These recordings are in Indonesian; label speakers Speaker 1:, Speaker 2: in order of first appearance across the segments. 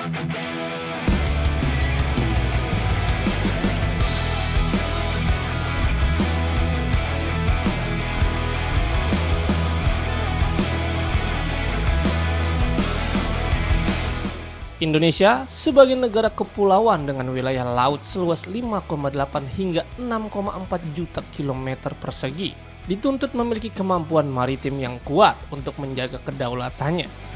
Speaker 1: Indonesia sebagai negara kepulauan dengan wilayah laut seluas 5,8 hingga 6,4 juta kilometer persegi dituntut memiliki kemampuan maritim yang kuat untuk menjaga kedaulatannya.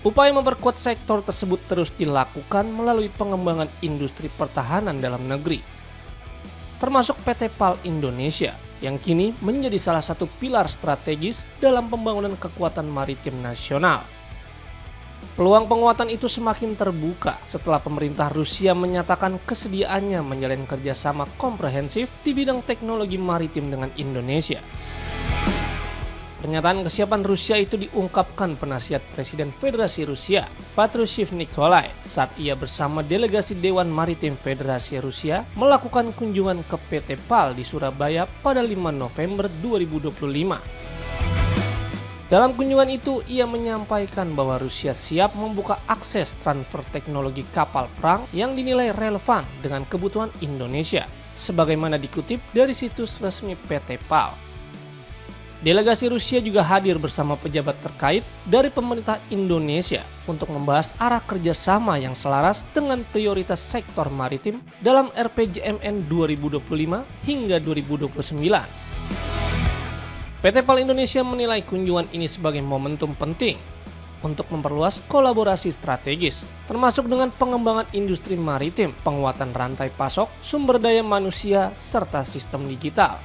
Speaker 1: Upaya memperkuat sektor tersebut terus dilakukan melalui pengembangan industri pertahanan dalam negeri, termasuk PT PAL Indonesia yang kini menjadi salah satu pilar strategis dalam pembangunan kekuatan maritim nasional. Peluang penguatan itu semakin terbuka setelah pemerintah Rusia menyatakan kesediaannya menjalin kerjasama komprehensif di bidang teknologi maritim dengan Indonesia. Pernyataan kesiapan Rusia itu diungkapkan penasihat Presiden Federasi Rusia, Patrushev Nikolai, saat ia bersama delegasi Dewan Maritim Federasi Rusia melakukan kunjungan ke PT PAL di Surabaya pada 5 November 2025. Dalam kunjungan itu, ia menyampaikan bahwa Rusia siap membuka akses transfer teknologi kapal perang yang dinilai relevan dengan kebutuhan Indonesia, sebagaimana dikutip dari situs resmi PT PAL. Delegasi Rusia juga hadir bersama pejabat terkait dari pemerintah Indonesia untuk membahas arah kerjasama yang selaras dengan prioritas sektor maritim dalam RPJMN 2025 hingga 2029. PT PAL Indonesia menilai kunjungan ini sebagai momentum penting untuk memperluas kolaborasi strategis, termasuk dengan pengembangan industri maritim, penguatan rantai pasok, sumber daya manusia, serta sistem digital.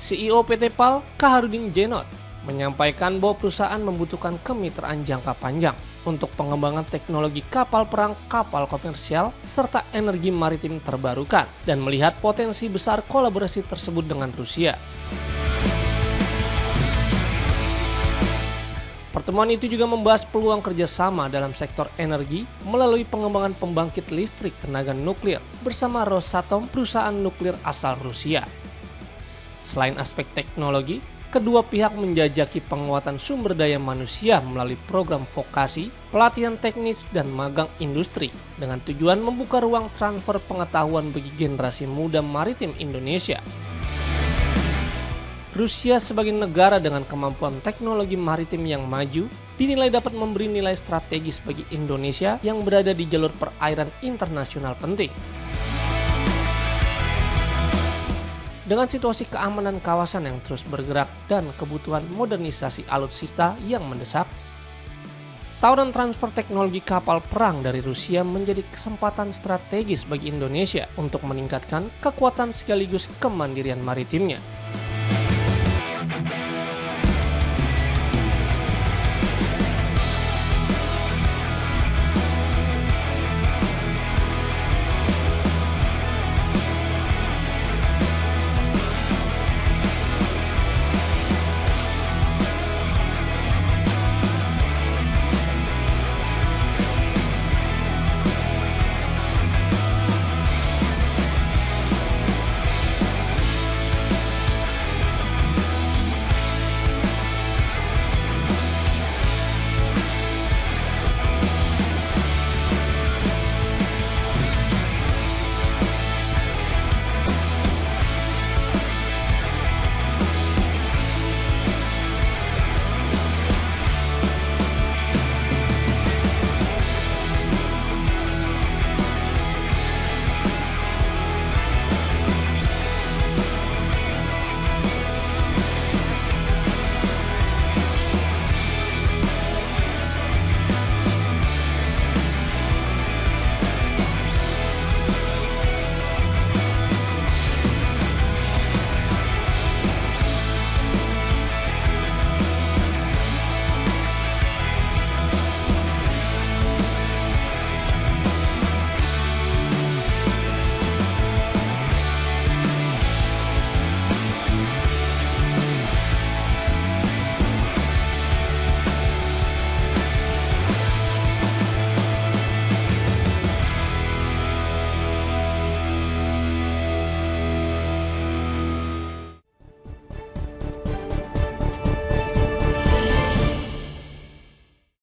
Speaker 1: CEO PT PAL, Kaharudin Djenot, menyampaikan bahwa perusahaan membutuhkan kemitraan jangka panjang untuk pengembangan teknologi kapal perang, kapal komersial, serta energi maritim terbarukan, dan melihat potensi besar kolaborasi tersebut dengan Rusia. Pertemuan itu juga membahas peluang kerjasama dalam sektor energi melalui pengembangan pembangkit listrik tenaga nuklir bersama Rosatom, perusahaan nuklir asal Rusia. Selain aspek teknologi, kedua pihak menjajaki penguatan sumber daya manusia melalui program vokasi, pelatihan teknis, dan magang industri dengan tujuan membuka ruang transfer pengetahuan bagi generasi muda maritim Indonesia. Rusia sebagai negara dengan kemampuan teknologi maritim yang maju dinilai dapat memberi nilai strategis bagi Indonesia yang berada di jalur perairan internasional penting. Dengan situasi keamanan kawasan yang terus bergerak dan kebutuhan modernisasi alutsista yang mendesak, tawaran transfer teknologi kapal perang dari Rusia menjadi kesempatan strategis bagi Indonesia untuk meningkatkan kekuatan sekaligus kemandirian maritimnya.